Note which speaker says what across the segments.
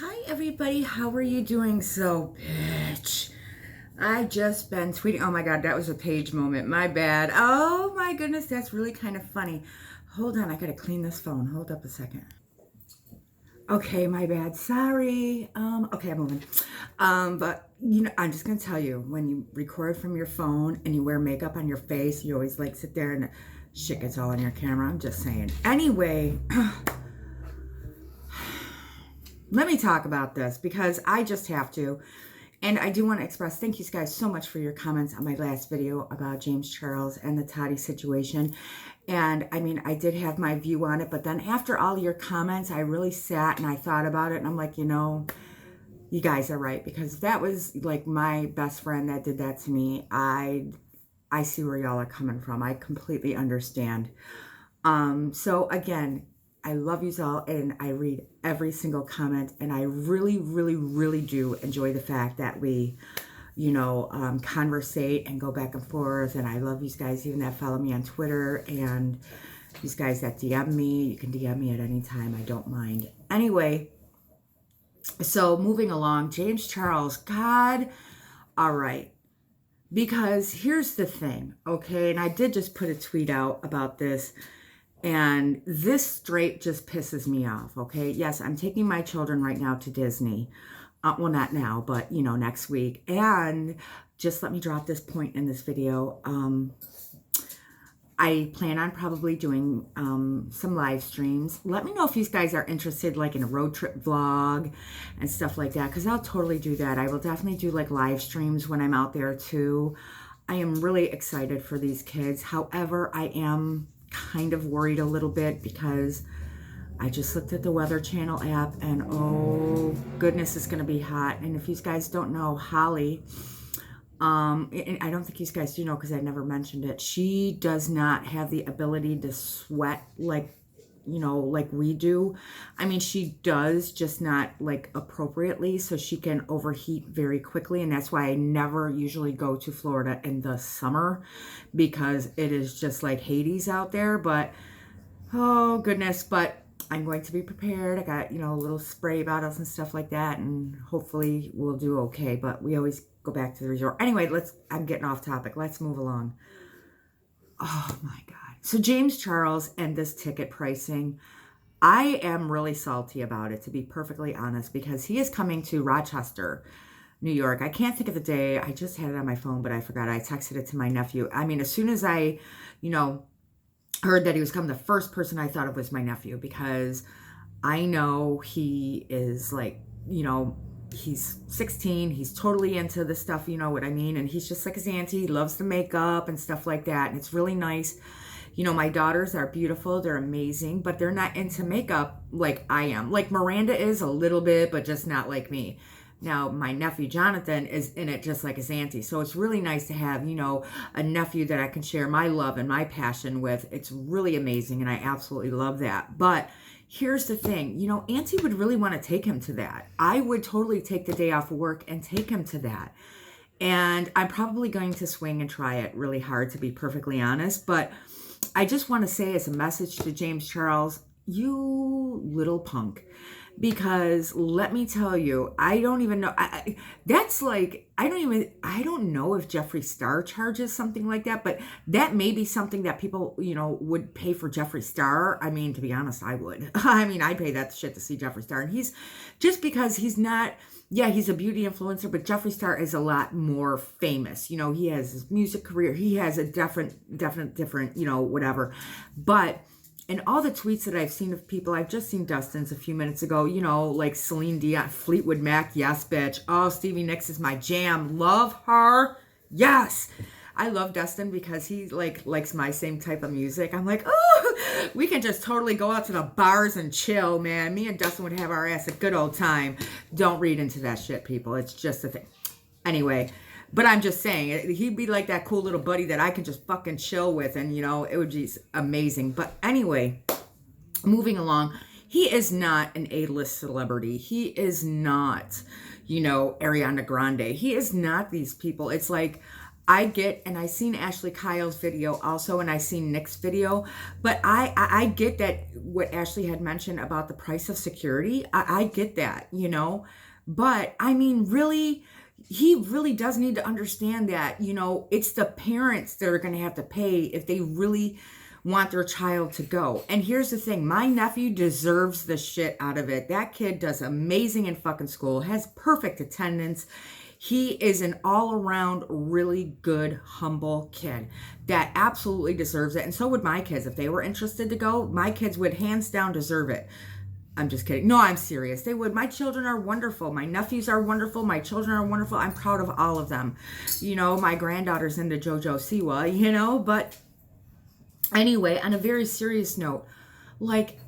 Speaker 1: Hi everybody, how are you doing? So, bitch, I just been tweeting. Oh my god, that was a page moment. My bad. Oh my goodness, that's really kind of funny. Hold on, I gotta clean this phone. Hold up a second. Okay, my bad. Sorry. Okay, I'm moving. But I'm just gonna tell you, when you record from your phone and you wear makeup on your face, you always like sit there and shit gets all on your camera. I'm just saying. Anyway, let me talk about this because I just have to. And I do want to express thank you guys so much for your comments on my last video about James Charles and the Toddy situation. And I mean, I did have my view on it, but then after all your comments, I really sat and I thought about it and I'm like, you guys are right, because that was like my best friend that did that to me. I see where y'all are coming from. I completely understand. So again, I love you all and I read every single comment, and I really, really, really do enjoy the fact that we, conversate and go back and forth. And I love you guys even that follow me on Twitter, and these guys that DM me. You can DM me at any time. I don't mind. Anyway, so moving along, James Charles, God, all right. Because here's the thing, okay? And I did just put a tweet out about this. And this straight just pisses me off, okay? Yes, I'm taking my children right now to Disney. Well, not now, but, next week. And just let me drop this point in this video. I plan on probably doing some live streams. Let me know if you guys are interested, like in a road trip vlog and stuff like that, because I'll totally do that. I will definitely do like live streams when I'm out there too. I am really excited for these kids. However, I am kind of worried a little bit because I just looked at the Weather Channel app and oh goodness, it's going to be hot. And if you guys don't know, Holly, and I don't think you guys do know because I never mentioned it, she does not have the ability to sweat like we do. I mean, she does, just not like appropriately, so she can overheat very quickly. And that's why I never usually go to Florida in the summer, because it is just like Hades out there. But oh goodness, but I'm going to be prepared. I got, little spray bottles and stuff like that, and hopefully we'll do okay. But we always go back to the resort. Anyway, I'm getting off topic. Let's move along. Oh my God. So James Charles and this ticket pricing, I am really salty about it, to be perfectly honest, because he is coming to Rochester, New York. I can't think of the day. I just had it on my phone, but I forgot. I texted it to my nephew. I mean, as soon as I, heard that he was coming, the first person I thought of was my nephew, because I know he is like, he's 16. He's totally into this stuff, you know what I mean? And he's just like his auntie. He loves the makeup and stuff like that. And it's really nice. My daughters are beautiful. They're amazing, but they're not into makeup like I am. Like Miranda is a little bit, but just not like me. Now, my nephew Jonathan is in it just like his auntie. So it's really nice to have, a nephew that I can share my love and my passion with. It's really amazing, and I absolutely love that. But here's the thing, Auntie would really want to take him to that. I would totally take the day off of work and take him to that. And I'm probably going to swing and try it really hard, to be perfectly honest. But I just want to say as a message to James Charles, you little punk. Because let me tell you, I don't even know. That's like, I don't know if Jeffree Star charges something like that, but that may be something that people, would pay for Jeffree Star. I mean, to be honest, I would. I mean, I pay that shit to see Jeffree Star. And he's, just because he's not, yeah, he's a beauty influencer, but Jeffree Star is a lot more famous. He has his music career. He has a different, whatever. But and all the tweets that I've seen of people, I've just seen Dustin's a few minutes ago, like Celine Dion, Fleetwood Mac, yes, bitch. Oh, Stevie Nicks is my jam. Love her. Yes. I love Dustin because he likes my same type of music. I'm like, oh, we can just totally go out to the bars and chill, man. Me and Dustin would have our ass a good old time. Don't read into that shit, people. It's just a thing. Anyway, but I'm just saying, he'd be like that cool little buddy that I can just fucking chill with, and, it would be amazing. But anyway, moving along, he is not an A-list celebrity. He is not, Ariana Grande. He is not these people. It's like, I get, and I seen Ashley Kyle's video also, and I seen Nick's video, but I get that what Ashley had mentioned about the price of security. I get that, you know, but I mean, really, he really does need to understand that, you know, it's the parents that are going to have to pay if they really want their child to go. And here's the thing, my nephew deserves the shit out of it. That kid does amazing in fucking school, has perfect attendance. He is an all-around really good, humble kid that absolutely deserves it. And so would my kids. If they were interested to go, my kids would hands down deserve it. I'm just kidding. No, I'm serious. They would. My children are wonderful. My nephews are wonderful. My children are wonderful. I'm proud of all of them. You know, my granddaughter's into JoJo Siwa, you know, but anyway, on a very serious note, like,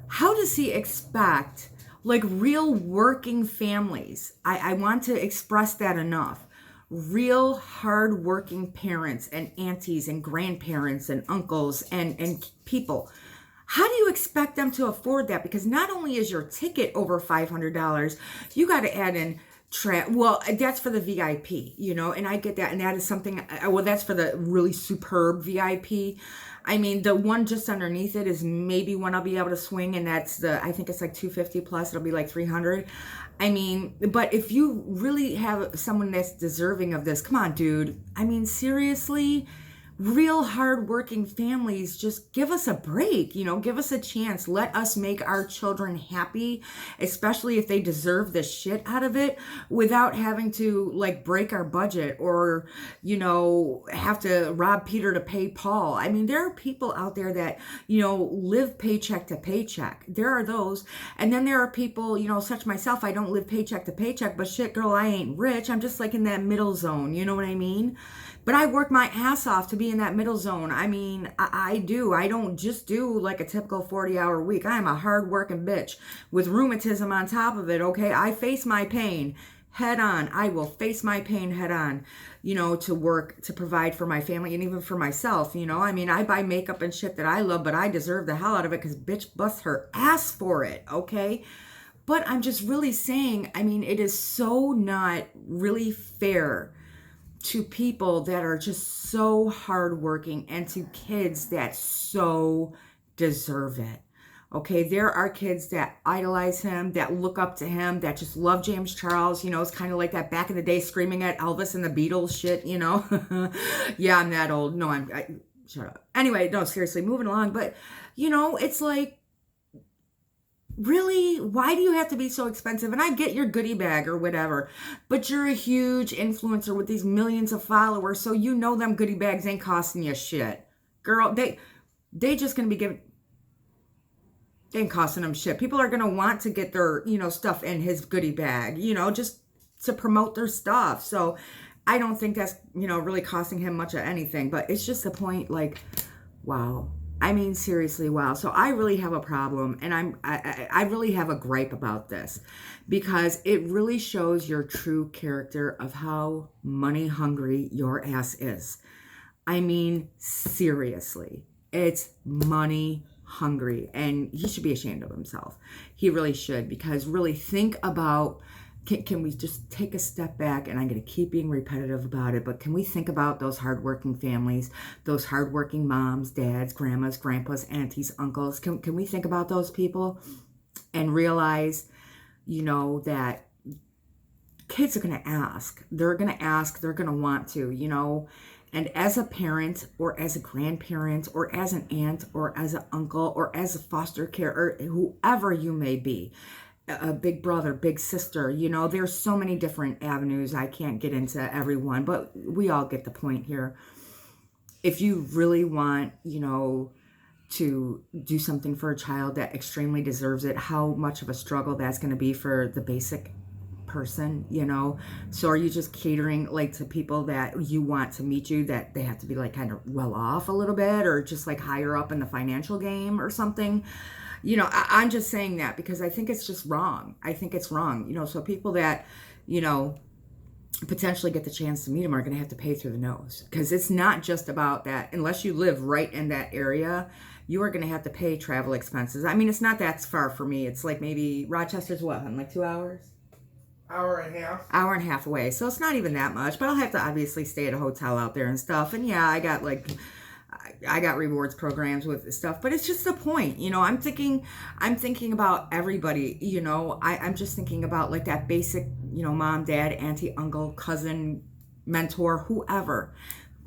Speaker 1: how does he expect, like, real working families? I want to express that enough. Real hard-working parents and aunties and grandparents and uncles and people. How do you expect them to afford that? Because not only is your ticket over $500, you got to add in well, that's for the VIP, you know, and I get that. And that is something, well, that's for the really superb VIP. I mean, the one just underneath it is maybe one I'll be able to swing, and that's I think it's like 250 plus, it'll be like 300. I mean, but if you really have someone that's deserving of this, come on, dude. I mean, seriously, real hardworking families, just give us a break, you know, give us a chance. Let us make our children happy, especially if they deserve the shit out of it, without having to like break our budget or, you know, have to rob Peter to pay Paul. I mean, there are people out there that, you know, live paycheck to paycheck. There are those. And then there are people, you know, such myself, I don't live paycheck to paycheck, but shit, girl, I ain't rich. I'm just like in that middle zone. You know what I mean? But I work my ass off to be in that middle zone. I mean, I do. I don't just do like a typical 40-hour week. I am a hard-working bitch with rheumatism on top of it, okay? I face my pain head on. I will face my pain head on, you know, to work, to provide for my family and even for myself, you know? I mean, I buy makeup and shit that I love, but I deserve the hell out of it because bitch busts her ass for it, okay? But I'm just really saying, I mean, it is so not really fair to people that are just so hardworking and to kids that so deserve it. Okay, there are kids that idolize him, that look up to him, that just love James Charles. You know, it's kind of like that back in the day screaming at Elvis and the Beatles shit, you know. Yeah, I'm that old. No, shut up. Anyway, no, seriously, moving along. But, you know, it's like, really, why do you have to be so expensive? And I get your goodie bag or whatever, but you're a huge influencer with these millions of followers, so you know them goodie bags ain't costing you shit. Girl, they just gonna be giving, they ain't costing them shit. People are gonna want to get their, you know, stuff in his goodie bag, you know, just to promote their stuff. So I don't think that's, you know, really costing him much of anything, but it's just the point, like, wow. I mean, seriously, wow. So I really have a problem, and I really have a gripe about this because it really shows your true character of how money hungry your ass is. I mean, seriously, it's money hungry, and he should be ashamed of himself. He really should, because really think about, can we just take a step back? And I'm going to keep being repetitive about it, but can we think about those hardworking families, those hardworking moms, dads, grandmas, grandpas, aunties, uncles? Can we think about those people and realize, you know, that kids are going to ask. They're going to ask. They're going to want to, you know. And as a parent or as a grandparent or as an aunt or as an uncle or as a foster care or whoever you may be, a big brother, big sister, you know, there's so many different avenues. I can't get into everyone, but we all get the point here. If you really want, you know, to do something for a child that extremely deserves it, how much of a struggle that's going to be for the basic person, you know? So are you just catering like to people that you want to meet you, that they have to be like kind of well off a little bit or just like higher up in the financial game or something? You know, I'm just saying that because I think it's just wrong. I think it's wrong. You know, so people that, you know, potentially get the chance to meet him are going to have to pay through the nose, because it's not just about that. Unless you live right in that area, you are going to have to pay travel expenses. I mean, it's not that far for me. It's like maybe Rochester's what, like 2 hours?
Speaker 2: Hour and a half.
Speaker 1: Hour and a half away. So it's not even that much, but I'll have to obviously stay at a hotel out there and stuff. And yeah, I got rewards programs with stuff, but it's just the point, you know. I'm thinking about everybody, you know. I'm just thinking about like that basic, you know, mom, dad, auntie, uncle, cousin, mentor, whoever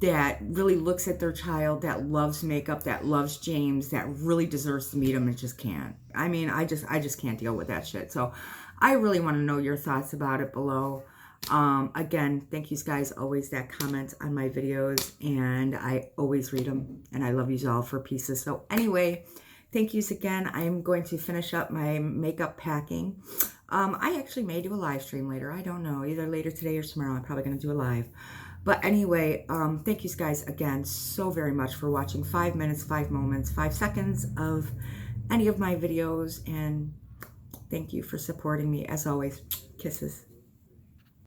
Speaker 1: that really looks at their child, that loves makeup, that loves James, that really deserves to meet him and just can't. I mean, I just can't deal with that shit. So I really want to know your thoughts about it below. Again, thank you guys always that comment on my videos, and I always read them, and I love you all for pieces. So anyway, thank yous again. I'm going to finish up my makeup packing. I actually may do a live stream later. I don't know, either later today or tomorrow. I'm probably going to do a live. But anyway, thank you guys again so very much for watching 5 minutes, 5 moments, 5 seconds of any of my videos, and thank you for supporting me as always. Kisses.